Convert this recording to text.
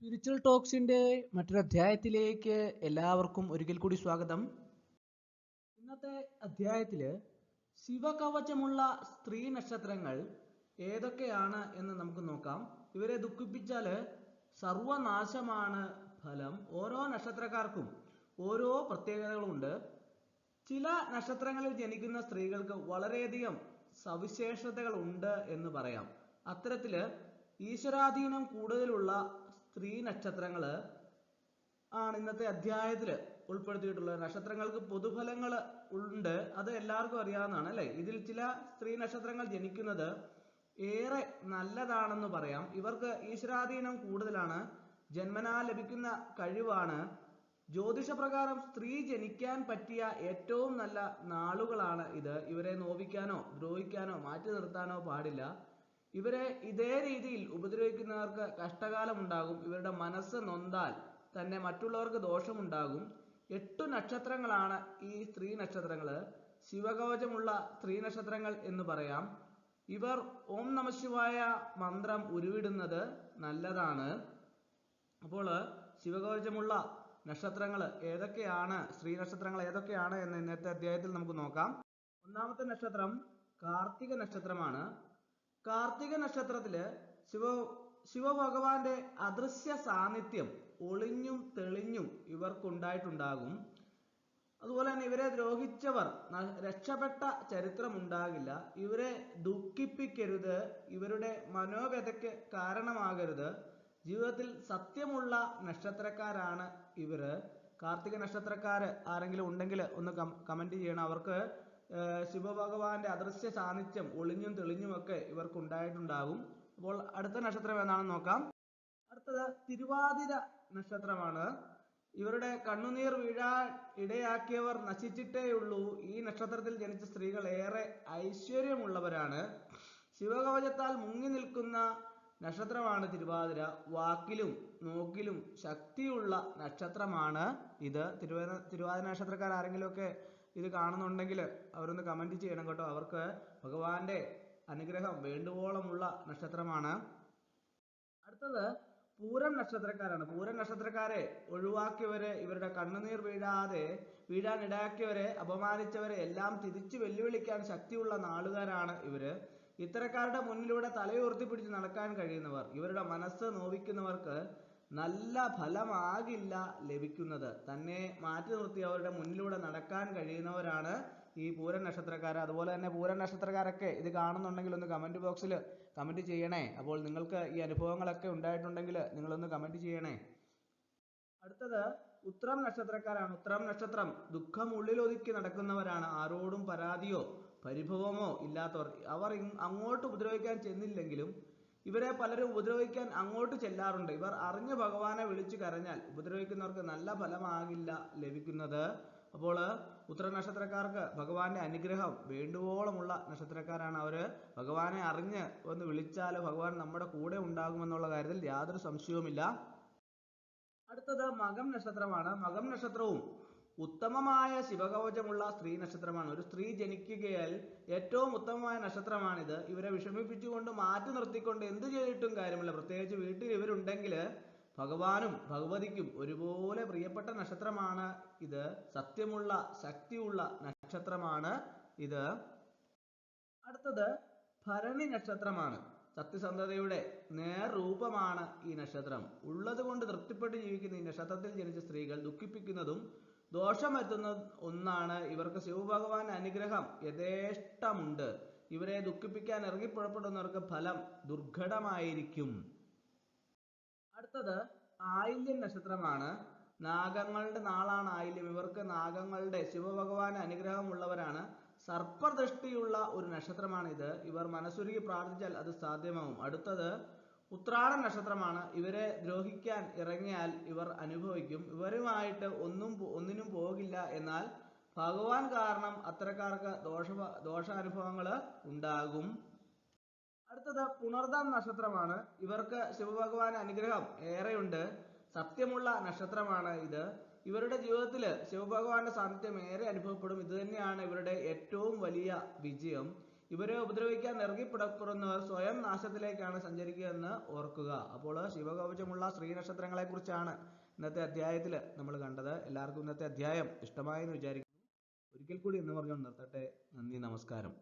Spiritual ടോക്സിന്റെ മറ്റൊരു അധ്യായത്തിലേക്ക് എല്ലാവർക്കും ഒരിക്കൽ കൂടി സ്വാഗതം. ഇന്നത്തെ അധ്യായത്തില് ശിവകവചമുള്ള സ്ത്രീ നക്ഷത്രങ്ങൾ ഏതൊക്കെയാണ് എന്ന് നമുക്ക് നോക്കാം. ഇവരെ ദുഃഖിപ്പിച്ചാല് സർവനാശമാണ് ഫലം. ഓരോ നക്ഷത്രക്കാർക്കും ഓരോ പ്രത്യേകതകളുണ്ട്. ചില നക്ഷത്രങ്ങളിൽ ജനിക്കുന്ന സ്ത്രീകൾക്ക് വളരെയധികം സവിശേഷതകൾ ഉണ്ട് എന്ന് പറയാം. അത്തരത്തില് ഈശ്വരാധീനം കൂടുതലുള്ള സ്ത്രീ നക്ഷത്രങ്ങള് ആണ് ഇന്നത്തെ അധ്യായത്തിൽ ഉൾപ്പെടുത്തിയിട്ടുള്ളത്. നക്ഷത്രങ്ങൾക്ക് പൊതുഫലങ്ങൾ ഉണ്ട്, അത് എല്ലാവർക്കും അറിയാവുന്നതാണ് അല്ലെ. ഇതിൽ ചില സ്ത്രീ നക്ഷത്രങ്ങൾ ജനിക്കുന്നത് ഏറെ നല്ലതാണെന്ന് പറയാം. ഇവർക്ക് ഈശ്വരാധീനം കൂടുതലാണ്, ജന്മനാ ലഭിക്കുന്ന കഴിവാണ്. ജ്യോതിഷപ്രകാരം സ്ത്രീ ജനിക്കാൻ പറ്റിയ ഏറ്റവും നല്ല നാളുകളാണ് ഇത്. ഇവരെ നോവിക്കാനോ ദ്രോഹിക്കാനോ മാറ്റി നിർത്താനോ പാടില്ല. ഇവരെ ഇതേ രീതിയിൽ ഉപദ്രവിക്കുന്നവർക്ക് കഷ്ടകാലം ഉണ്ടാകും. ഇവരുടെ മനസ്സ് നൊന്താൽ തന്നെ മറ്റുള്ളവർക്ക് ദോഷമുണ്ടാകും. 8 നക്ഷത്രങ്ങളാണ് ഈ സ്ത്രീ നക്ഷത്രങ്ങള്. ശിവകവചമുള്ള സ്ത്രീ നക്ഷത്രങ്ങൾ എന്ന് പറയാം. ഇവർ ഓം നമഃശിവായ മന്ത്രം ഉരുവിടുന്നത് നല്ലതാണ്. അപ്പോൾ ശിവകവചമുള്ള നക്ഷത്രങ്ങൾ ഏതൊക്കെയാണ്, സ്ത്രീ നക്ഷത്രങ്ങൾ ഏതൊക്കെയാണ് എന്ന് ഇന്നത്തെ അധ്യായത്തിൽ നമുക്ക് നോക്കാം. ഒന്നാമത്തെ നക്ഷത്രം കാർത്തിക നക്ഷത്രമാണ്. കാർത്തിക നക്ഷത്രത്തില് ശിവഭഗവാന്റെ അദൃശ്യ സാന്നിധ്യം ഒളിഞ്ഞും തെളിഞ്ഞും ഇവർക്കുണ്ടായിട്ടുണ്ടാകും. അതുപോലെ തന്നെ ഇവരെ ദ്രോഹിച്ചവർ രക്ഷപ്പെട്ട ചരിത്രം ഉണ്ടാകില്ല. ഇവരെ ദുഃഖിപ്പിക്കരുത്, ഇവരുടെ മനോവ്യഥയ്ക്ക് കാരണമാകരുത്. ജീവിതത്തിൽ സത്യമുള്ള നക്ഷത്രക്കാരാണ് ഇവര്. കാർത്തിക നക്ഷത്രക്കാര് ആരെങ്കിലും ഉണ്ടെങ്കിൽ ഒന്ന് കമന്റ് ചെയ്യണം. അവർക്ക് ശിവഭഗവാന്റെ അദൃശ്യ സാന്നിധ്യം ഒളിഞ്ഞും തെളിഞ്ഞും ഒക്കെ ഇവർക്ക് ഉണ്ടായിട്ടുണ്ടാകും. അപ്പോൾ അടുത്ത നക്ഷത്രം ഏതാണെന്ന് നോക്കാം. അടുത്തത് തിരുവാതിര നക്ഷത്രമാണ്. ഇവരുടെ കണ്ണുനീർ വീഴാൻ ഇടയാക്കിയവർ നശിച്ചിട്ടേയുള്ളൂ. ഈ നക്ഷത്രത്തിൽ ജനിച്ച സ്ത്രീകൾ ഏറെ ഐശ്വര്യമുള്ളവരാണ്. ശിവകവചത്താൽ മുങ്ങി നിൽക്കുന്ന നക്ഷത്രമാണ് തിരുവാതിര. വാക്കിലും നോക്കിലും ശക്തിയുള്ള നക്ഷത്രമാണ് ഇത്. തിരുവാതിര നക്ഷത്രക്കാർ ആരെങ്കിലും ഒക്കെ ഇത് കാണുന്നുണ്ടെങ്കിൽ അവരൊന്ന് കമന്റ് ചെയ്യണം കേട്ടോ. അവർക്ക് ഭഗവാന്റെ അനുഗ്രഹം വേണ്ടുവോളമുള്ള നക്ഷത്രമാണ്. അടുത്തത് പൂരം നക്ഷത്രക്കാരാണ്. പൂരം നക്ഷത്രക്കാരെ ഒഴിവാക്കിയവരെ, ഇവരുടെ കണ്ണുനീർ വീഴാൻ ഇടയാക്കിയവരെ, അപമാനിച്ചവരെ എല്ലാം തിരിച്ചു വെല്ലുവിളിക്കാൻ ശക്തിയുള്ള നാളുകാരാണ് ഇവര്. ഇത്തരക്കാരുടെ മുന്നിലൂടെ തലയുയർത്തിപ്പിടിച്ച് നടക്കാൻ കഴിയുന്നവർ. ഇവരുടെ മനസ്സ് നോവിക്കുന്നവർക്ക് നല്ല ഫലമാകില്ല ലഭിക്കുന്നത്. തന്നെ മാറ്റി നിർത്തി അവരുടെ മുന്നിലൂടെ നടക്കാൻ കഴിയുന്നവരാണ് ഈ പൂരം നക്ഷത്രക്കാർ. അതുപോലെ തന്നെ പൂരം നക്ഷത്രക്കാരൊക്കെ ഇത് കാണുന്നുണ്ടെങ്കിൽ ഒന്ന് കമന്റ് ബോക്സിൽ കമന്റ് ചെയ്യണേ. അപ്പോൾ നിങ്ങൾക്ക് ഈ അനുഭവങ്ങളൊക്കെ ഉണ്ടായിട്ടുണ്ടെങ്കിൽ നിങ്ങളൊന്ന് കമന്റ് ചെയ്യണേ. അടുത്തത് ഉത്രം നക്ഷത്രക്കാരാണ്. ഉത്രം നക്ഷത്രം ദുഃഖം ഉള്ളിലൊതുക്കി നടക്കുന്നവരാണ്. ആരോടും പരാതിയോ പരിഭവമോ ഇല്ലാത്തവർ. അവർ അങ്ങോട്ട് ഉപദ്രവിക്കാൻ ചെന്നില്ലെങ്കിലും ഇവരെ പലരും ഉപദ്രവിക്കാൻ അങ്ങോട്ട് ചെല്ലാറുണ്ട്. ഇവർ അറിഞ്ഞ് ഭഗവാനെ വിളിച്ചു കരഞ്ഞാൽ ഉപദ്രവിക്കുന്നവർക്ക് നല്ല ഫലമാകില്ല ലഭിക്കുന്നത്. അപ്പോൾ ഉത്തര നക്ഷത്രക്കാർക്ക് ഭഗവാന്റെ അനുഗ്രഹം വേണ്ടുവോളമുള്ള നക്ഷത്രക്കാരാണ് അവര്. ഭഗവാനെ അറിഞ്ഞ് ഒന്ന് വിളിച്ചാൽ ഭഗവാൻ നമ്മുടെ കൂടെ ഉണ്ടാകുമെന്നുള്ള കാര്യത്തിൽ യാതൊരു സംശയവുമില്ല. അടുത്തത് മകം നക്ഷത്രമാണ്. മകം നക്ഷത്രവും ഉത്തമമായ ശിവകവചമുള്ള സ്ത്രീ നക്ഷത്രമാണ്. ഒരു സ്ത്രീ ജനിക്കുകയാൽ ഏറ്റവും ഉത്തമമായ നക്ഷത്രമാണിത്. ഇവരെ വിഷമിപ്പിച്ചുകൊണ്ട് മാറ്റി നിർത്തിക്കൊണ്ട് എന്ത് ചെയ്തിട്ടും കാര്യമില്ല. പ്രത്യേകിച്ച് വീട്ടിൽ ഇവരുണ്ടെങ്കിൽ ഭഗവാനും ഭഗവതിക്കും ഒരുപോലെ പ്രിയപ്പെട്ട നക്ഷത്രമാണ് ഇത്. സത്യമുള്ള ശക്തിയുള്ള നക്ഷത്രമാണ് ഇത്. അടുത്തത് ഭരണി നക്ഷത്രമാണ്. സത്യസന്ധതയുടെ നേർരൂപമാണ് ഈ നക്ഷത്രം. ഉള്ളത് കൊണ്ട് തൃപ്തിപ്പെട്ട് ജീവിക്കുന്ന ഈ നക്ഷത്രത്തിൽ ജനിച്ച സ്ത്രീകൾ ദുഃഖിപ്പിക്കുന്നതും ദോഷം വരുത്തുന്ന ഒന്നാണ്. ഇവർക്ക് ശിവഭഗവാന്റെ അനുഗ്രഹം യഥേഷ്ടമുണ്ട്. ഇവരെ ദുഃഖിപ്പിക്കാൻ ഇറങ്ങിപ്പുറപ്പെടുന്നവർക്ക് ഫലം ദുർഘടമായിരിക്കും. അടുത്തത് ആയില്യം നക്ഷത്രമാണ്. നാഗങ്ങളുടെ നാളാണ് ആയില്യം. ഇവർക്ക് നാഗങ്ങളുടെ ശിവഭഗവാന്റെ അനുഗ്രഹമുള്ളവരാണ്. സർപ്പദൃഷ്ടിയുള്ള ഒരു നക്ഷത്രമാണ് ഇത്. ഇവർ മനസ്സുരുകി പ്രാർത്ഥിച്ചാൽ അത് സാധ്യമാവും. അടുത്തത് ഉത്രാടം നക്ഷത്രമാണ്. ഇവരെ ദ്രോഹിക്കാൻ ഇറങ്ങിയാൽ ഇവർ അനുഭവിക്കും. ഇവരുമായിട്ട് ഒന്നിനും പോകില്ല. എന്നാൽ ഭഗവാൻ കാരണം അത്തരക്കാർക്ക് ദോഷാനുഭവങ്ങൾ ഉണ്ടാകും. അടുത്തത് പുണർദം നക്ഷത്രമാണ്. ഇവർക്ക് ശിവഭഗവാന്റെ അനുഗ്രഹം ഏറെയുണ്ട്. സത്യമുള്ള നക്ഷത്രമാണ് ഇത്. ഇവരുടെ ജീവിതത്തിൽ ശിവഭഗവാന്റെ സാന്നിധ്യം ഏറെ അനുഭവപ്പെടും. ഇത് തന്നെയാണ് ഇവരുടെ ഏറ്റവും വലിയ വിജയം. ഇവരെ ഉപദ്രവിക്കാൻ ഇറങ്ങിപ്പുറപ്പെടുന്നവർ സ്വയം നാശത്തിലേക്കാണ് സഞ്ചരിക്കുക എന്ന് ഓർക്കുക. അപ്പോൾ ശിവകവചമുള്ള സ്ത്രീ നക്ഷത്രങ്ങളെ കുറിച്ചാണ് ഇന്നത്തെ അധ്യായത്തിൽ നമ്മൾ കണ്ടത്. എല്ലാവർക്കും ഇന്നത്തെ അധ്യായം ഇഷ്ടമായെന്ന് വിചാരിക്കുന്നു. ഒരിക്കൽ കൂടി എന്ന് പറഞ്ഞു നിർത്തട്ടെ. നന്ദി, നമസ്കാരം.